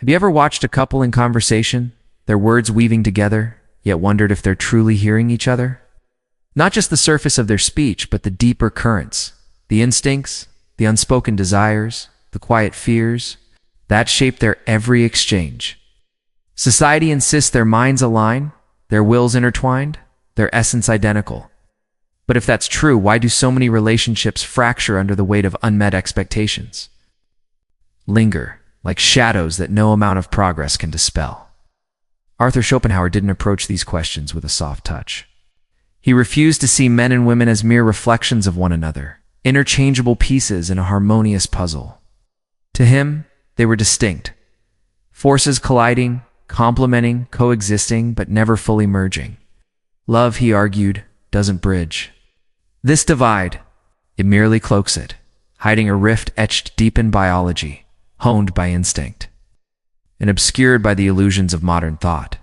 Have you ever watched a couple in conversation, their words weaving together, yet wondered if they're truly hearing each other? Not just the surface of their speech, but the deeper currents, the instincts, the unspoken desires, the quiet fears, that shape their every exchange. Society insists their minds align, their wills intertwined, their essence identical. But if that's true, why do so many relationships fracture under the weight of unmet expectations? Linger, like shadows that no amount of progress can dispel. Arthur Schopenhauer didn't approach these questions with a soft touch. He refused to see men and women as mere reflections of one another, interchangeable pieces in a harmonious puzzle. To him, they were distinct, forces colliding, complementing, coexisting, but never fully merging. Love, he argued, doesn't bridge this divide. It merely cloaks it, hiding a rift etched deep in biology, honed by instinct, and obscured by the illusions of modern thought.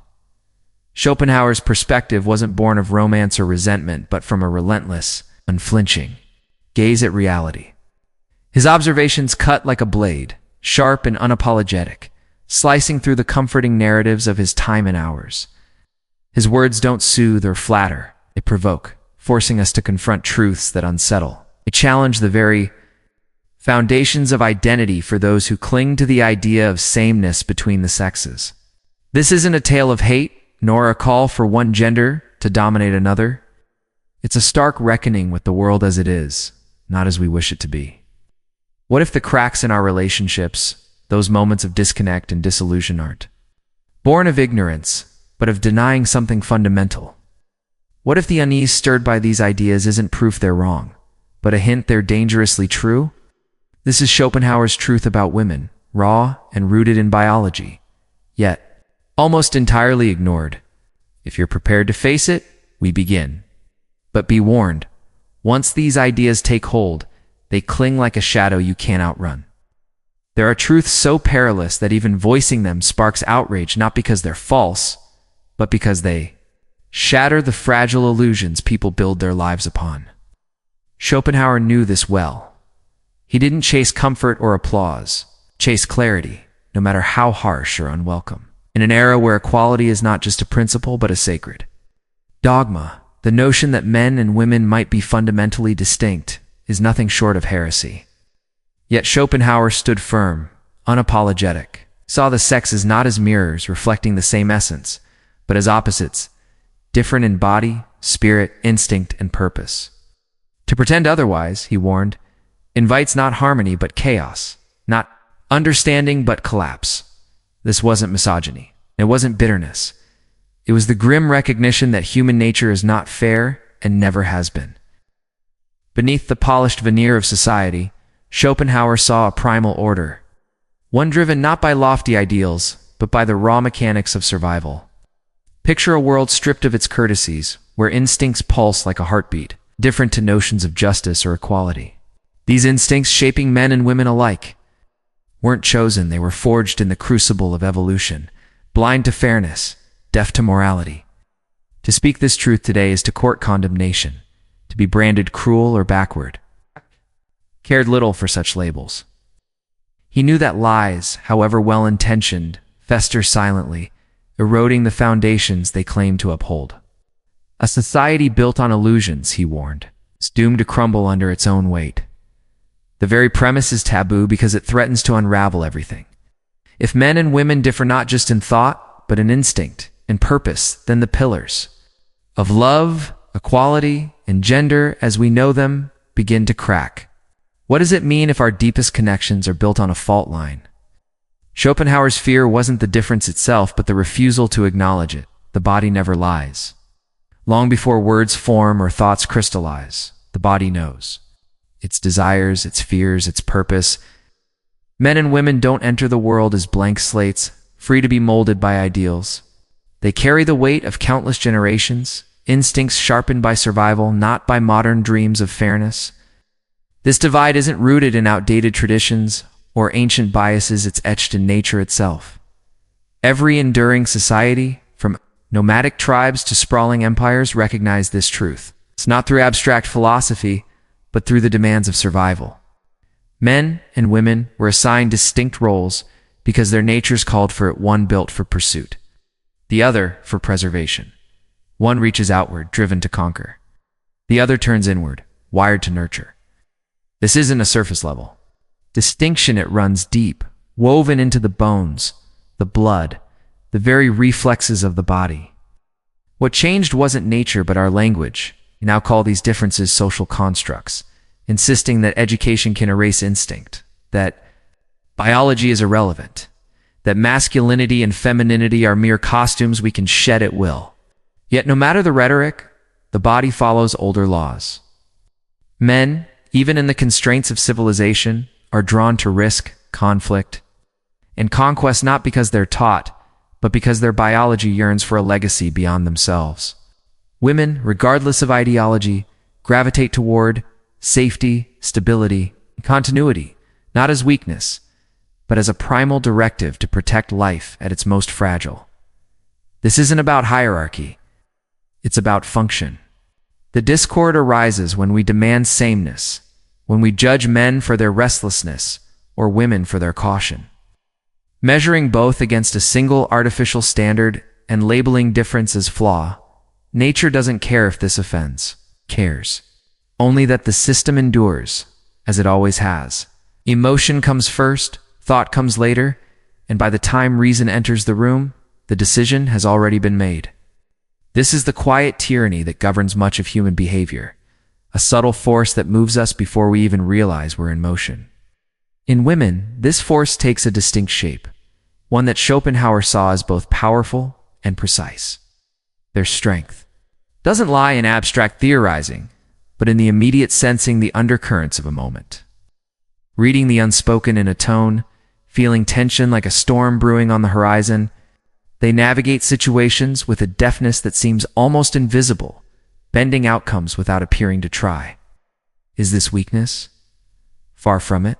Schopenhauer's perspective wasn't born of romance or resentment, but from a relentless, unflinching gaze at reality. His observations cut like a blade, sharp and unapologetic, slicing through the comforting narratives of his time and hours. His words don't soothe or flatter, they provoke, forcing us to confront truths that unsettle. They challenge the very foundations of identity for those who cling to the idea of sameness between the sexes. This isn't a tale of hate, nor a call for one gender to dominate another. It's a stark reckoning with the world as it is, not as we wish it to be. What if the cracks in our relationships, those moments of disconnect and disillusion, aren't born of ignorance, but of denying something fundamental? What if the unease stirred by these ideas isn't proof they're wrong, but a hint they're dangerously true? This is Schopenhauer's truth about women, raw and rooted in biology, yet almost entirely ignored. If you're prepared to face it, we begin. But be warned, once these ideas take hold, they cling like a shadow you can't outrun. There are truths so perilous that even voicing them sparks outrage, not because they're false, but because they shatter the fragile illusions people build their lives upon. Schopenhauer knew this well. He didn't chase comfort or applause, chase clarity, no matter how harsh or unwelcome. In an era where equality is not just a principle but a sacred dogma, the notion that men and women might be fundamentally distinct is nothing short of heresy. Yet Schopenhauer stood firm, unapologetic, saw the sexes not as mirrors reflecting the same essence, but as opposites, different in body, spirit, instinct, and purpose. To pretend otherwise, he warned, invites not harmony but chaos, not understanding but collapse. This wasn't misogyny. It wasn't bitterness. It was the grim recognition that human nature is not fair and never has been. Beneath the polished veneer of society, Schopenhauer saw a primal order, one driven not by lofty ideals, but by the raw mechanics of survival. Picture a world stripped of its courtesies, where instincts pulse like a heartbeat, different to notions of justice or equality. These instincts, shaping men and women alike, weren't chosen, they were forged in the crucible of evolution, blind to fairness, deaf to morality. To speak this truth today is to court condemnation, to be branded cruel or backward. Cared little for such labels. He knew that lies, however well-intentioned, fester silently, eroding the foundations they claim to uphold. A society built on illusions, he warned, is doomed to crumble under its own weight. The very premise is taboo because it threatens to unravel everything. If men and women differ not just in thought, but in instinct, in purpose, then the pillars of love, equality, and gender as we know them begin to crack. What does it mean if our deepest connections are built on a fault line? Schopenhauer's fear wasn't the difference itself, but the refusal to acknowledge it. The body never lies. Long before words form or thoughts crystallize, the body knows. Its desires, its fears, its purpose. Men and women don't enter the world as blank slates, free to be molded by ideals. They carry the weight of countless generations, instincts sharpened by survival, not by modern dreams of fairness. This divide isn't rooted in outdated traditions or ancient biases, it's etched in nature itself. Every enduring society, from nomadic tribes to sprawling empires, recognize this truth. It's not through abstract philosophy, but through the demands of survival. Men and women were assigned distinct roles, because their natures called for it, one built for pursuit, the other for preservation. One reaches outward, driven to conquer. The other turns inward, wired to nurture. This isn't a surface level distinction, it runs deep, woven into the bones, the blood, the very reflexes of the body. What changed wasn't nature but our language. We now call these differences social constructs, insisting that education can erase instinct, that biology is irrelevant, that masculinity and femininity are mere costumes we can shed at will. Yet no matter the rhetoric, the body follows older laws. Men, even in the constraints of civilization, are drawn to risk, conflict, and conquest not because they're taught, but because their biology yearns for a legacy beyond themselves. Women, regardless of ideology, gravitate toward safety, stability, and continuity, not as weakness, but as a primal directive to protect life at its most fragile. This isn't about hierarchy. It's about function. The discord arises when we demand sameness, when we judge men for their restlessness or women for their caution. Measuring both against a single artificial standard and labeling difference as flaw, nature doesn't care if this offends, cares only that the system endures, as it always has. Emotion comes first, thought comes later, and by the time reason enters the room, the decision has already been made. This is the quiet tyranny that governs much of human behavior, a subtle force that moves us before we even realize we're in motion. In women, this force takes a distinct shape, one that Schopenhauer saw as both powerful and precise. Their strength doesn't lie in abstract theorizing, but in the immediate sensing the undercurrents of a moment. Reading the unspoken in a tone, feeling tension like a storm brewing on the horizon, they navigate situations with a deftness that seems almost invisible, bending outcomes without appearing to try. Is this weakness? Far from it.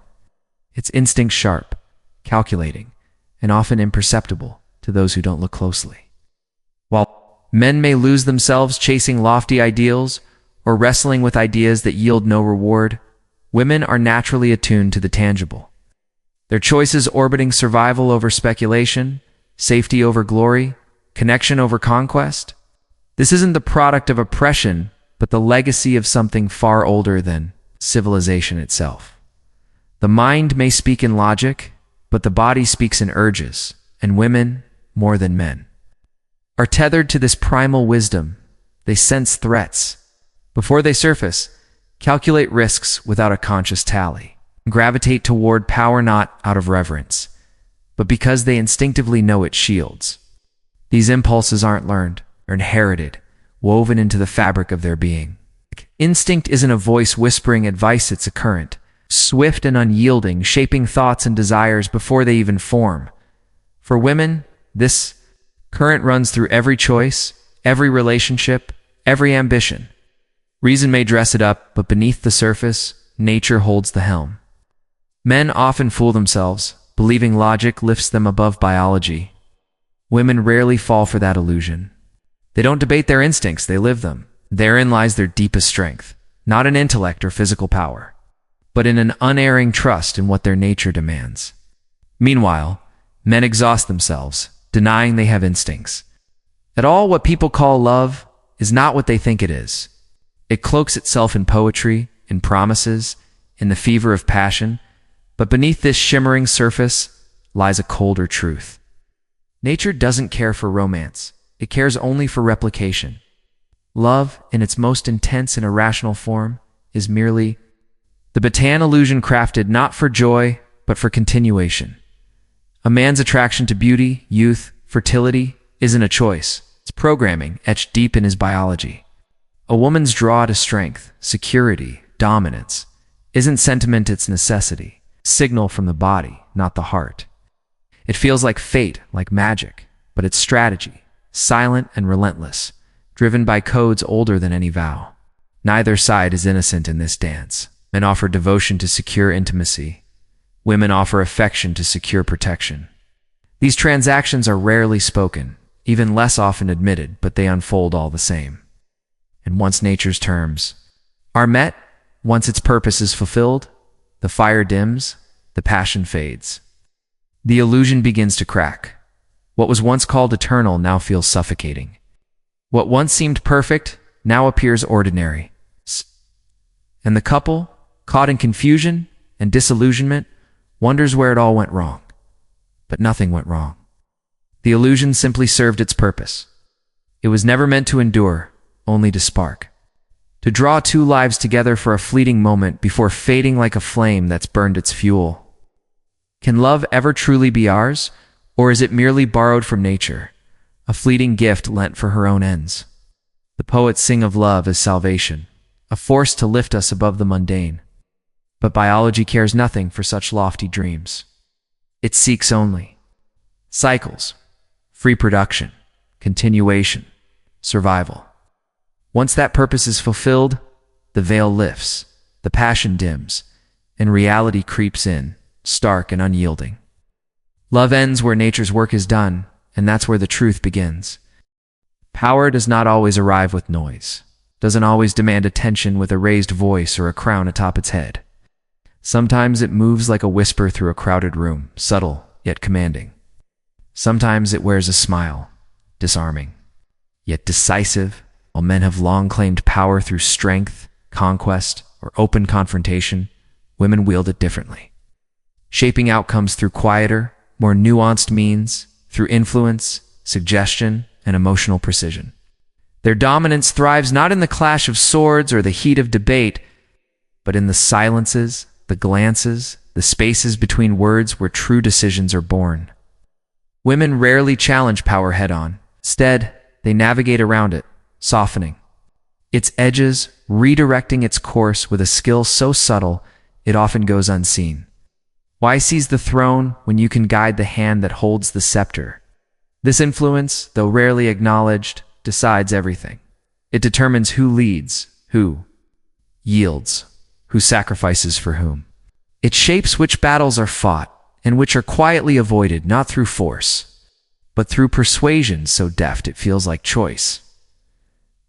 It's instinct sharp, calculating, and often imperceptible to those who don't look closely. While men may lose themselves chasing lofty ideals or wrestling with ideas that yield no reward, women are naturally attuned to the tangible. Their choices orbiting survival over speculation, safety over glory, connection over conquest. This isn't the product of oppression, but the legacy of something far older than civilization itself. The mind may speak in logic, but the body speaks in urges, and women, more than men, are tethered to this primal wisdom. They sense threats before they surface, calculate risks without a conscious tally, and gravitate toward power not out of reverence, but because they instinctively know it shields. These impulses aren't learned or inherited, woven into the fabric of their being. Instinct isn't a voice whispering advice, it's a current, swift and unyielding, shaping thoughts and desires before they even form. For women, this current runs through every choice, every relationship, every ambition. Reason may dress it up, but beneath the surface, nature holds the helm. Men often fool themselves, believing logic lifts them above biology. Women rarely fall for that illusion. They don't debate their instincts, they live them. Therein lies their deepest strength, not in intellect or physical power, but in an unerring trust in what their nature demands. Meanwhile, men exhaust themselves, denying they have instincts. That all what people call love is not what they think it is. It cloaks itself in poetry, in promises, in the fever of passion, but beneath this shimmering surface lies a colder truth. Nature doesn't care for romance. It cares only for replication. Love, in its most intense and irrational form, is merely the Bataan illusion crafted not for joy, but for continuation. A man's attraction to beauty, youth, fertility isn't a choice. It's programming etched deep in his biology. A woman's draw to strength, security, dominance isn't sentiment, it's necessity. Signal from the body, not the heart. It feels like fate, like magic, but it's strategy, silent and relentless, driven by codes older than any vow. Neither side is innocent in this dance. Men offer devotion to secure intimacy. Women offer affection to secure protection. These transactions are rarely spoken, even less often admitted, but they unfold all the same. And once nature's terms are met, once its purpose is fulfilled, the fire dims, the passion fades. The illusion begins to crack. What was once called eternal now feels suffocating. What once seemed perfect now appears ordinary. And the couple, caught in confusion and disillusionment, wonders where it all went wrong. But nothing went wrong. The illusion simply served its purpose. It was never meant to endure, only to spark. To draw two lives together for a fleeting moment before fading like a flame that's burned its fuel. Can love ever truly be ours, or is it merely borrowed from nature, a fleeting gift lent for her own ends? The poets sing of love as salvation, a force to lift us above the mundane. But biology cares nothing for such lofty dreams. It seeks only cycles, free production, continuation, survival. Once that purpose is fulfilled, the veil lifts, the passion dims, and reality creeps in, stark and unyielding. Love ends where nature's work is done, and that's where the truth begins. Power does not always arrive with noise, doesn't always demand attention with a raised voice or a crown atop its head. Sometimes it moves like a whisper through a crowded room, subtle yet commanding. Sometimes it wears a smile, disarming, yet decisive. While men have long claimed power through strength, conquest, or open confrontation, women wield it differently. Shaping outcomes through quieter, more nuanced means, through influence, suggestion, and emotional precision. Their dominance thrives not in the clash of swords or the heat of debate, but in the silences, the glances, the spaces between words where true decisions are born. Women rarely challenge power head-on. Instead, they navigate around it, softening its edges, redirecting its course with a skill so subtle it often goes unseen. Why seize the throne when you can guide the hand that holds the scepter? This influence, though rarely acknowledged, decides everything. It determines who leads, who yields, who sacrifices for whom. It shapes which battles are fought and which are quietly avoided, not through force, but through persuasion so deft it feels like choice.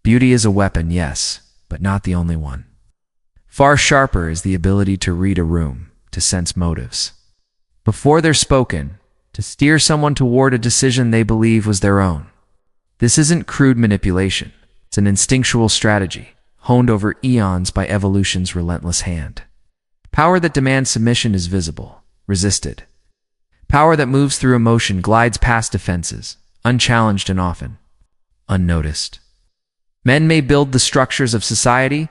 Beauty is a weapon, yes, but not the only one. Far sharper is the ability to read a room, to sense motives. Before they're spoken, to steer someone toward a decision they believe was their own. This isn't crude manipulation. It's an instinctual strategy, honed over eons by evolution's relentless hand. Power that demands submission is visible, resisted. Power that moves through emotion glides past defenses, unchallenged and often unnoticed. Men may build the structures of society,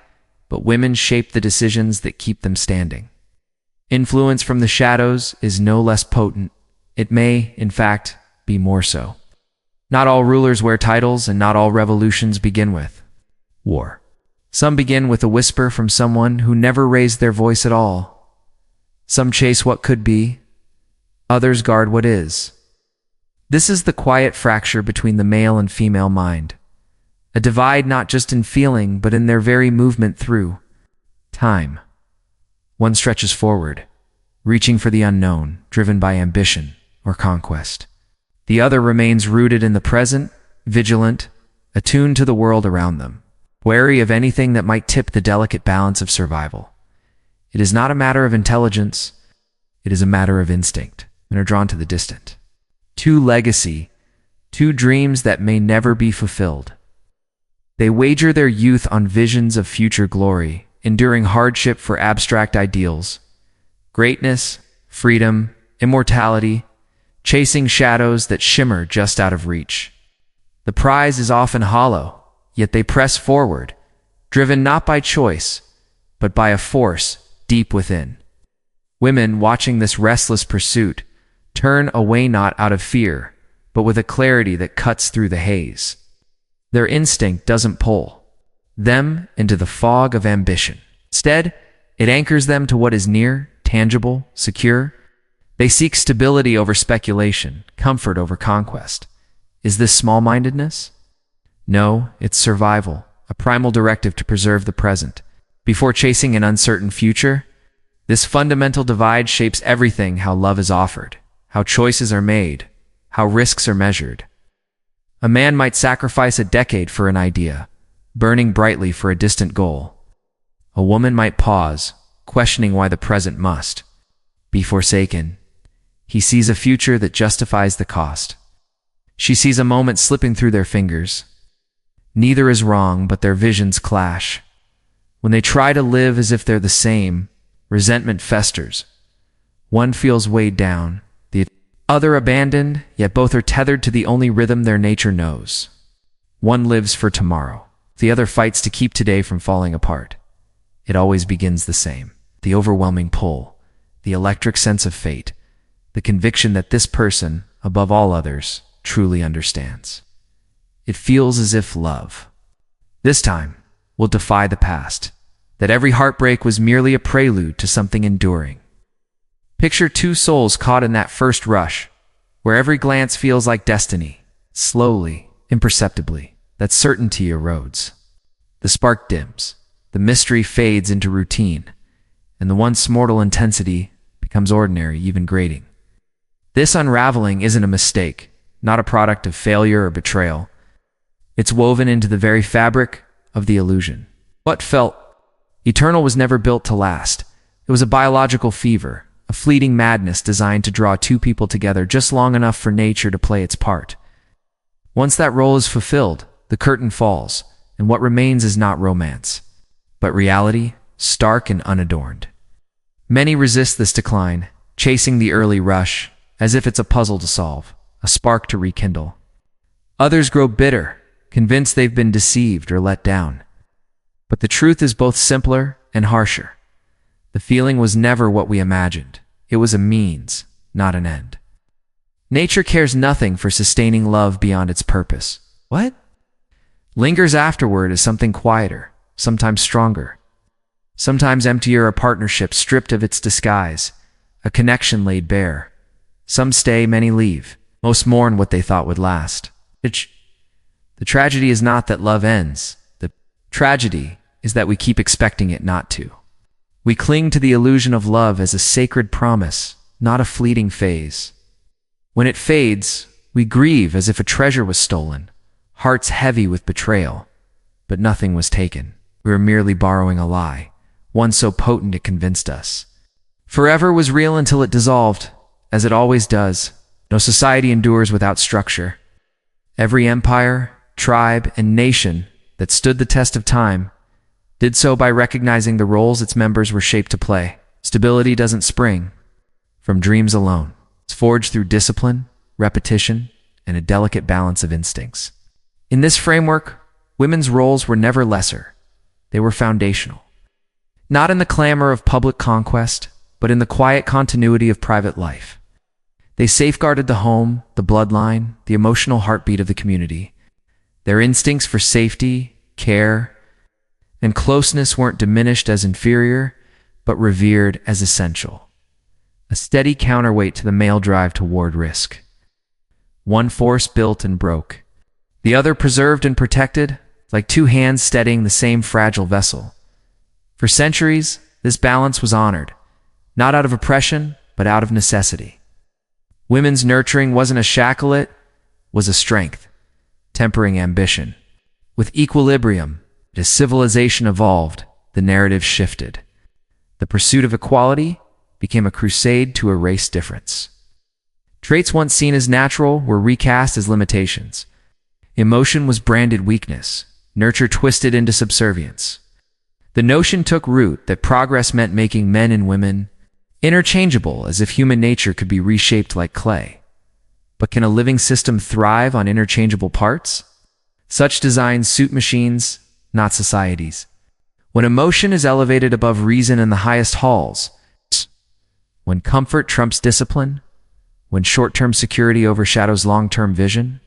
but women shape the decisions that keep them standing. Influence from the shadows is no less potent. It may, in fact, be more so. Not all rulers wear titles, and not all revolutions begin with war. Some begin with a whisper from someone who never raised their voice at all. Some chase what could be, others guard what is. This is the quiet fracture between the male and female mind. A divide not just in feeling, but in their very movement through time. One stretches forward, reaching for the unknown, driven by ambition or conquest. The other remains rooted in the present, vigilant, attuned to the world around them, wary of anything that might tip the delicate balance of survival. It is not a matter of intelligence, it is a matter of instinct, and are drawn to the distant. Two legacy, two dreams that may never be fulfilled. They wager their youth on visions of future glory, enduring hardship for abstract ideals. Greatness, freedom, immortality, chasing shadows that shimmer just out of reach. The prize is often hollow, yet they press forward, driven not by choice, but by a force deep within. Women watching this restless pursuit turn away not out of fear, but with a clarity that cuts through the haze. Their instinct doesn't pull them into the fog of ambition. Instead, it anchors them to what is near, tangible, secure. They seek stability over speculation, comfort over conquest. Is this small-mindedness? No, it's survival, a primal directive to preserve the present. Before chasing an uncertain future, this fundamental divide shapes everything: how love is offered, how choices are made, how risks are measured. A man might sacrifice a decade for an idea, burning brightly for a distant goal. A woman might pause, questioning why the present must be forsaken, He sees a future that justifies the cost. She sees a moment slipping through their fingers. Neither is wrong, but their visions clash. When they try to live as if they're the same, resentment festers. One feels weighed down, the other abandoned, yet both are tethered to the only rhythm their nature knows. One lives for tomorrow. The other fights to keep today from falling apart. It always begins the same. The overwhelming pull, the electric sense of fate, the conviction that this person, above all others, truly understands. It feels as if love, this time, will defy the past, that every heartbreak was merely a prelude to something enduring. Picture two souls caught in that first rush, where every glance feels like destiny. Slowly, imperceptibly, that certainty erodes. The spark dims, the mystery fades into routine, and the once mortal intensity becomes ordinary, even grating. This unraveling isn't a mistake, not a product of failure or betrayal. It's woven into the very fabric of the illusion. What felt eternal was never built to last. It was a biological fever, a fleeting madness designed to draw two people together just long enough for nature to play its part. Once that role is fulfilled, the curtain falls, and what remains is not romance, but reality, stark and unadorned. Many resist this decline, chasing the early rush, as if it's a puzzle to solve, a spark to rekindle. Others grow bitter, convinced they've been deceived or let down. But the truth is both simpler and harsher. The feeling was never what we imagined. It was a means, not an end. Nature cares nothing for sustaining love beyond its purpose. What lingers afterward is something quieter, sometimes stronger, sometimes emptier, a partnership stripped of its disguise, a connection laid bare. Some stay, many leave. Most mourn what they thought would last. The tragedy is not that love ends. The tragedy is that we keep expecting it not to. We cling to the illusion of love as a sacred promise, not a fleeting phase. When it fades, we grieve as if a treasure was stolen, hearts heavy with betrayal. But nothing was taken. We were merely borrowing a lie, one so potent it convinced us. Forever was real until it dissolved, as it always does. No society endures without structure. Every empire, tribe, and nation that stood the test of time did so by recognizing the roles its members were shaped to play. Stability doesn't spring from dreams alone. It's forged through discipline, repetition, and a delicate balance of instincts. In this framework, women's roles were never lesser. They were foundational. Not in the clamor of public conquest, but in the quiet continuity of private life. They safeguarded the home, the bloodline, the emotional heartbeat of the community. Their instincts for safety, care, and closeness weren't diminished as inferior, but revered as essential. A steady counterweight to the male drive toward risk. One force built and broke. The other preserved and protected, like two hands steadying the same fragile vessel. For centuries, this balance was honored, not out of oppression, but out of necessity. Women's nurturing wasn't a shackle, it was a strength, tempering ambition. With equilibrium, as civilization evolved, the narrative shifted. The pursuit of equality became a crusade to erase difference. Traits once seen as natural were recast as limitations. Emotion was branded weakness, nurture twisted into subservience. The notion took root that progress meant making men and women interchangeable, as if human nature could be reshaped like clay. But can a living system thrive on interchangeable parts? Such designs suit machines, not societies. When emotion is elevated above reason in the highest halls, when comfort trumps discipline, when short-term security overshadows long-term vision,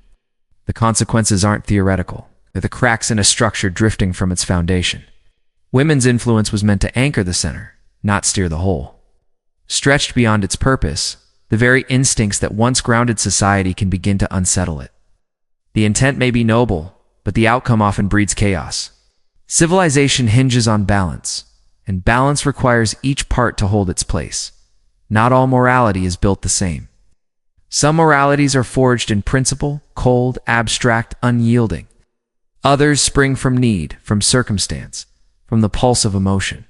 the consequences aren't theoretical. They're the cracks in a structure drifting from its foundation. Women's influence was meant to anchor the center, not steer the whole. Stretched beyond its purpose, the very instincts that once grounded society can begin to unsettle it. The intent may be noble, but the outcome often breeds chaos. Civilization hinges on balance, and balance requires each part to hold its place. Not all morality is built the same. Some moralities are forged in principle, cold, abstract, unyielding. Others spring from need, from circumstance, from the pulse of emotion.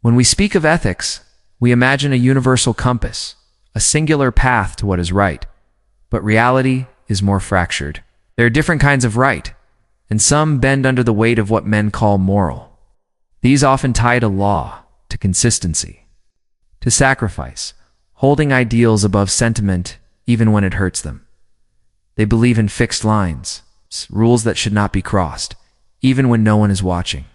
When we speak of ethics, we imagine a universal compass, a singular path to what is right, but reality is more fractured. There are different kinds of right, and some bend under the weight of what men call moral. These often tie to law, to consistency, to sacrifice, holding ideals above sentiment even when it hurts them. They believe in fixed lines, rules that should not be crossed, even when no one is watching.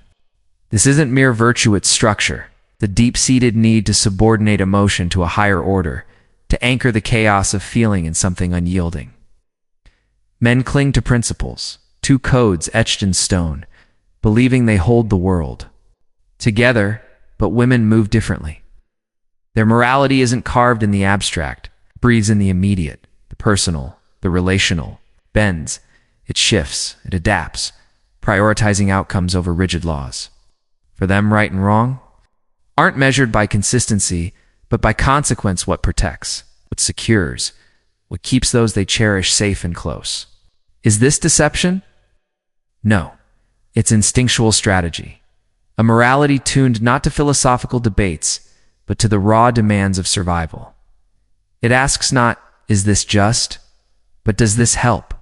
This isn't mere virtue, it's structure, the deep-seated need to subordinate emotion to a higher order, to anchor the chaos of feeling in something unyielding. Men cling to principles, to codes etched in stone, believing they hold the world together, but women move differently. Their morality isn't carved in the abstract, it breathes in the immediate, the personal, the relational, bends, it shifts, it adapts, prioritizing outcomes over rigid laws. For them, right and wrong aren't measured by consistency, but by consequence, what protects, what secures, what keeps those they cherish safe and close. Is this deception? No, it's instinctual strategy. A morality tuned not to philosophical debates, but to the raw demands of survival. It asks not, is this just, but does this help?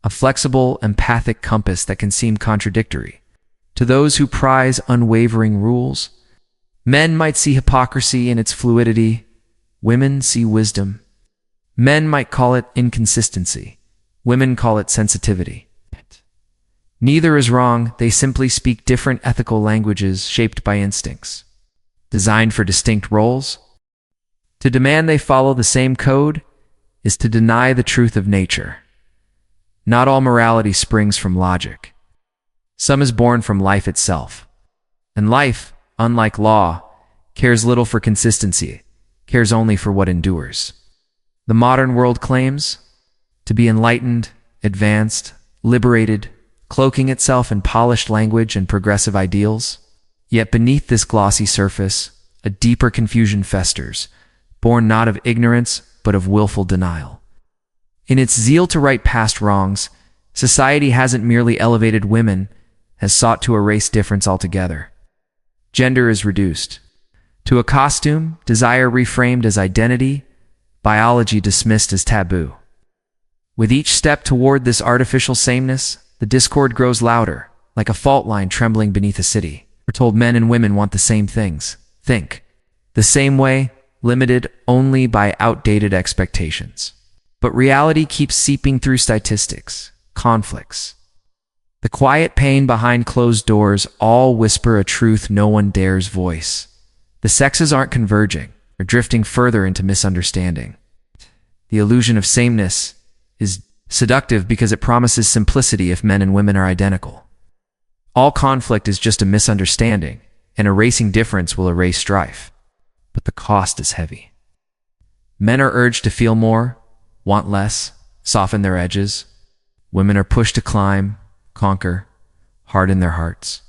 A flexible, empathic compass that can seem contradictory. To those who prize unwavering rules, men might see hypocrisy in its fluidity, women see wisdom. Men might call it inconsistency, women call it sensitivity. Neither is wrong, they simply speak different ethical languages shaped by instincts, designed for distinct roles. To demand they follow the same code is to deny the truth of nature. Not all morality springs from logic. Some is born from life itself. And life, unlike law, cares little for consistency, cares only for what endures. The modern world claims to be enlightened, advanced, liberated, cloaking itself in polished language and progressive ideals. Yet beneath this glossy surface, a deeper confusion festers, born not of ignorance, but of willful denial. In its zeal to right past wrongs, society hasn't merely elevated women, has sought to erase difference altogether. Gender is reduced to a costume, desire reframed as identity, biology dismissed as taboo. With each step toward this artificial sameness, the discord grows louder, like a fault line trembling beneath a city. We're told men and women want the same things, think the same way, limited only by outdated expectations. But reality keeps seeping through statistics, conflicts. The quiet pain behind closed doors all whisper a truth no one dares voice. The sexes aren't converging, they're drifting further into misunderstanding. The illusion of sameness is seductive because it promises simplicity if men and women are identical. All conflict is just a misunderstanding, and erasing difference will erase strife. But the cost is heavy. Men are urged to feel more, want less, soften their edges. Women are pushed to climb, conquer, harden their hearts.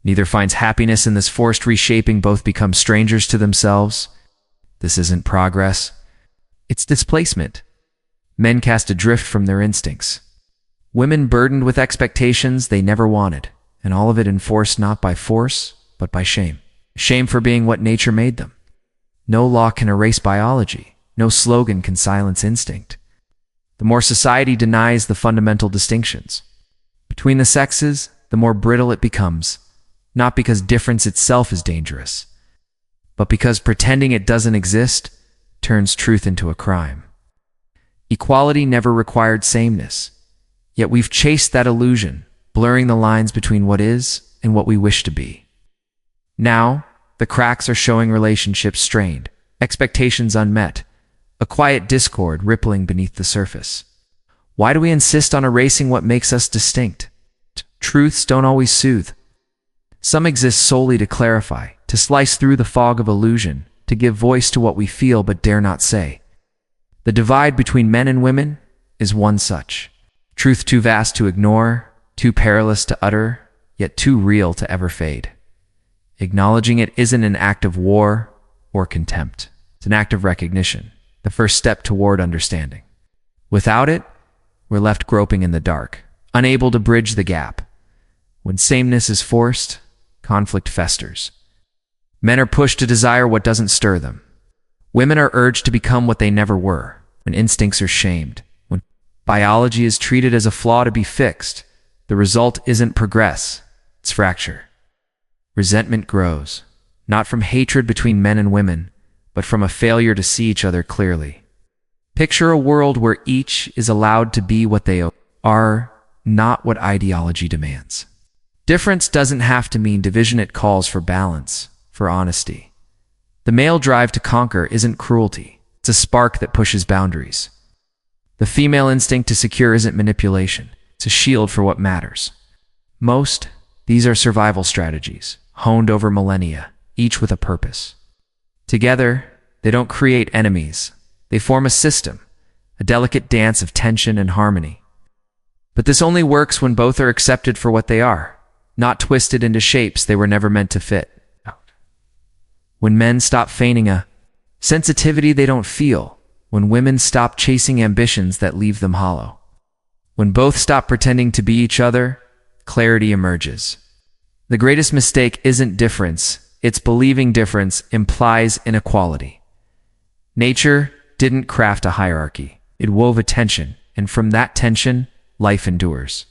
Neither finds happiness in this forced reshaping, both become strangers to themselves. This isn't progress, it's displacement. Men cast adrift from their instincts. Women burdened with expectations they never wanted, and all of it enforced not by force, but by shame. Shame for being what nature made them. No law can erase biology. No slogan can silence instinct. The more society denies the fundamental distinctions between the sexes, the more brittle it becomes, not because difference itself is dangerous, but because pretending it doesn't exist turns truth into a crime. Equality never required sameness, yet we've chased that illusion, blurring the lines between what is and what we wish to be. Now, the cracks are showing relationships strained, expectations unmet, a quiet discord rippling beneath the surface. Why do we insist on erasing what makes us distinct? Truths don't always soothe. Some exist solely to clarify, to slice through the fog of illusion, to give voice to what we feel but dare not say. The divide between men and women is one such. Truth too vast to ignore, too perilous to utter, yet too real to ever fade. Acknowledging it isn't an act of war or contempt. It's an act of recognition, the first step toward understanding. Without it, we're left groping in the dark, unable to bridge the gap. When sameness is forced, conflict festers. Men are pushed to desire what doesn't stir them. Women are urged to become what they never were, when instincts are shamed. When biology is treated as a flaw to be fixed, the result isn't progress, it's fracture. Resentment grows, not from hatred between men and women, but from a failure to see each other clearly. Picture a world where each is allowed to be what they are, not what ideology demands. Difference doesn't have to mean division, it calls for balance, for honesty. The male drive to conquer isn't cruelty, it's a spark that pushes boundaries. The female instinct to secure isn't manipulation, it's a shield for what matters. Most, these are survival strategies, honed over millennia, each with a purpose. Together, they don't create enemies, they form a system, a delicate dance of tension and harmony. But this only works when both are accepted for what they are, not twisted into shapes they were never meant to fit. When men stop feigning a sensitivity they don't feel, when women stop chasing ambitions that leave them hollow, when both stop pretending to be each other, clarity emerges. The greatest mistake isn't difference, it's believing difference implies inequality. Nature didn't craft a hierarchy, it wove a tension, and from that tension, life endures.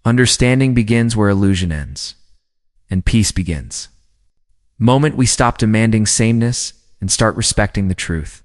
Understanding begins where illusion ends, and peace begins. Moment we stop demanding sameness and start respecting the truth.